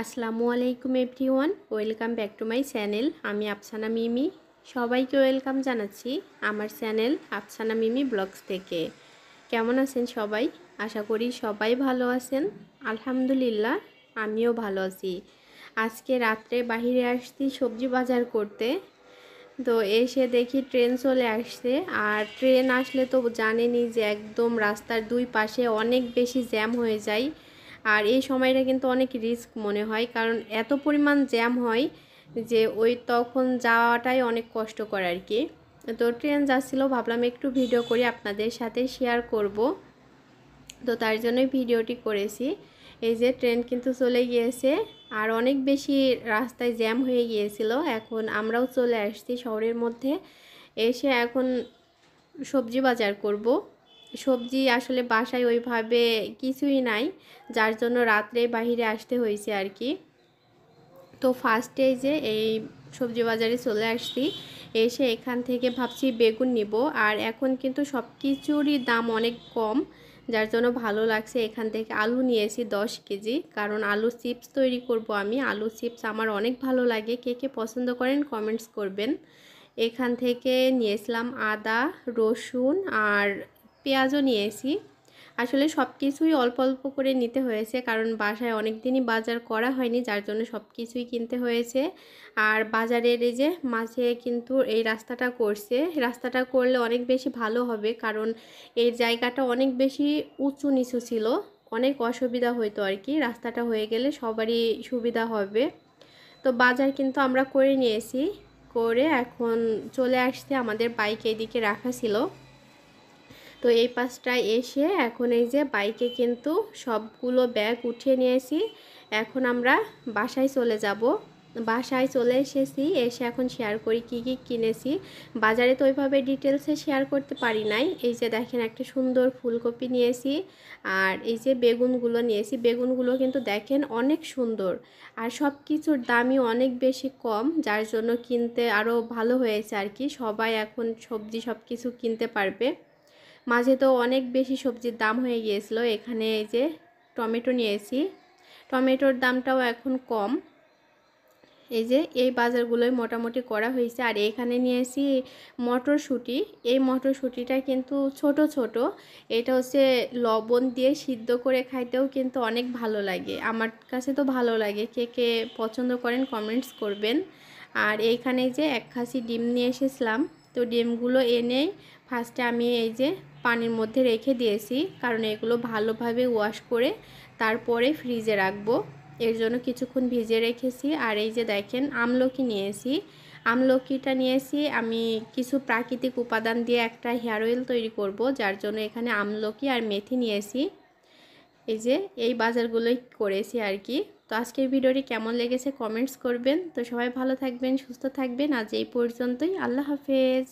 আসসালামু আলাইকুম everyone, welcome back to my channel. আমি আফসানা মিমি। সবাইকে ওয়েলকাম জানাচ্ছি আমার চ্যানেল আফসানা মিমি ব্লগস থেকে। কেমন আছেন সবাই? আশা করি সবাই ভালো আছেন। আলহামদুলিল্লাহ, আমিও ভালো আছি। আজকে রাত্রে বাহিরে আসছি সবজি বাজার করতে। তো এসে দেখি ট্রেন চলে আসছে। আর ট্রেন আসলে তো জানেনই যে একদম রাস্তার দুই পাশে অনেক বেশি জ্যাম হয়ে যায়। আর এই সময়টা কিন্তু অনেক রিস্ক মনে হয়, কারণ এত পরিমাণ জ্যাম হয় যে তখন যাওয়াটাই অনেক কষ্টকর আর কি। তো ট্রেন যাচ্ছিল, ভাবলাম একটু ভিডিও করে আপনাদের সাথে শেয়ার করব। তো তার জন্যই ভিডিওটি করেছি। এই যে ট্রেন কিন্তু চলে গিয়েছে, আর অনেক বেশি রাস্তায় জ্যাম হয়ে গিয়েছিল। এখন আমরাও চলে আসছি শহরের মধ্যে। এসে এখন সবজি বাজার করব। সবজি আসলে বাসায় ওইভাবে কিছুই নাই, যার জন্য রাত্রে বাহিরে আসতে হয়েছে আর কি। তো ফার্স্টে যে এই সবজি বাজারে চলে আসছি, এসে এখান থেকে ভাবছি বেগুন নিব। আর এখন কিন্তু সব কিছুরই দাম অনেক কম, যার জন্য ভালো লাগছে। এখান থেকে আলু নিয়েছি 10 কেজি, কারণ আলু চিপস তৈরি করব আমি। আলু চিপস আমার অনেক ভালো লাগে, কে কে পছন্দ করেন কমেন্টস করবেন। এখান থেকে নিয়েছিলাম আদা, রসুন আর পেঁয়াজও নিয়েছি। আসলে সব কিছুই অল্প অল্প করে নিতে হয়েছে, কারণ বাসায় অনেক দিনই বাজার করা হয়নি, যার জন্য সব কিছুই কিনতে হয়েছে। আর বাজারের এই যে মাঝে কিন্তু এই রাস্তাটা করছে, রাস্তাটা করলে অনেক বেশি ভালো হবে, কারণ এই জায়গাটা অনেক বেশি উঁচু নিচু ছিল, অনেক অসুবিধা হতো আর কি। রাস্তাটা হয়ে গেলে সবারই সুবিধা হবে। তো বাজার কিন্তু আমরা করে নিয়েছি, করে এখন চলে আসছে। আমাদের বাইক এইদিকে রাখা ছিল। তো এই পাশটায় এসে এখন এই যে বাইকে কিন্তু সবগুলো ব্যাগ উঠিয়ে নিয়েছি। এখন আমরা বাসায় চলে যাব। বাসায় চলে এসেছি, এসে এখন শেয়ার করি কি কি কিনেছি। বাজারে তো ওইভাবে ডিটেলসে শেয়ার করতে পারি নাই। এই যে দেখেন একটা সুন্দর ফুলকপি নিয়েছি, আর এই যে বেগুনগুলো নিয়েছি। বেগুনগুলো কিন্তু দেখেন অনেক সুন্দর, আর সব কিছুর দামই অনেক বেশি কম, যার জন্য কিনতে আরও ভালো হয়েছে আর কি। সবাই এখন সবজি সব কিছু কিনতে পারবে। মাঝে তো অনেক বেশি সবজির দাম হয়ে গিয়েছিল। এখানে এই যে টমেটো নিয়েছি, টমেটোর দামটাও এখন কম। এই যে এই বাজারগুলোই মোটামুটি করা হয়েছে। আর এখানে নিয়েছি মটরশুঁটি। এই মটরশুঁটিটা কিন্তু ছোট ছোট। এটা হচ্ছে লবণ দিয়ে সিদ্ধ করে খাইতেও কিন্তু অনেক ভালো লাগে, আমার কাছে তো ভালো লাগে। কে কে পছন্দ করেন কমেন্টস করবেন। আর এইখানে যে এক খাসি ডিম নিয়ে এসেছিলাম। তো ডিমগুলো এনে ফার্স্টে আমি এই যে পানির মধ্যে রেখে দিয়েছি, কারণ এগুলো ভালোভাবে ওয়াশ করে তারপরে ফ্রিজে রাখবো, এর জন্য কিছুক্ষণ ভিজিয়ে রেখেছি। আর এই যে দেখেন আমলকি নিয়েছি। আমলকিটা নিয়েছি আমি কিছু প্রাকৃতিক উপাদান দিয়ে একটা হেয়ার অয়েল তৈরি করব, যার জন্য এখানে আমলকি আর মেথি নিয়েছি। এই যে এই বাজারগুলোই করেছি আর কি। তো আজকের ভিডিওটি কেমন লেগেছে কমেন্টস করবেন। তো সবাই ভালো থাকবেন, সুস্থ থাকবেন। আজ এই পর্যন্তই, আল্লাহ হাফেজ।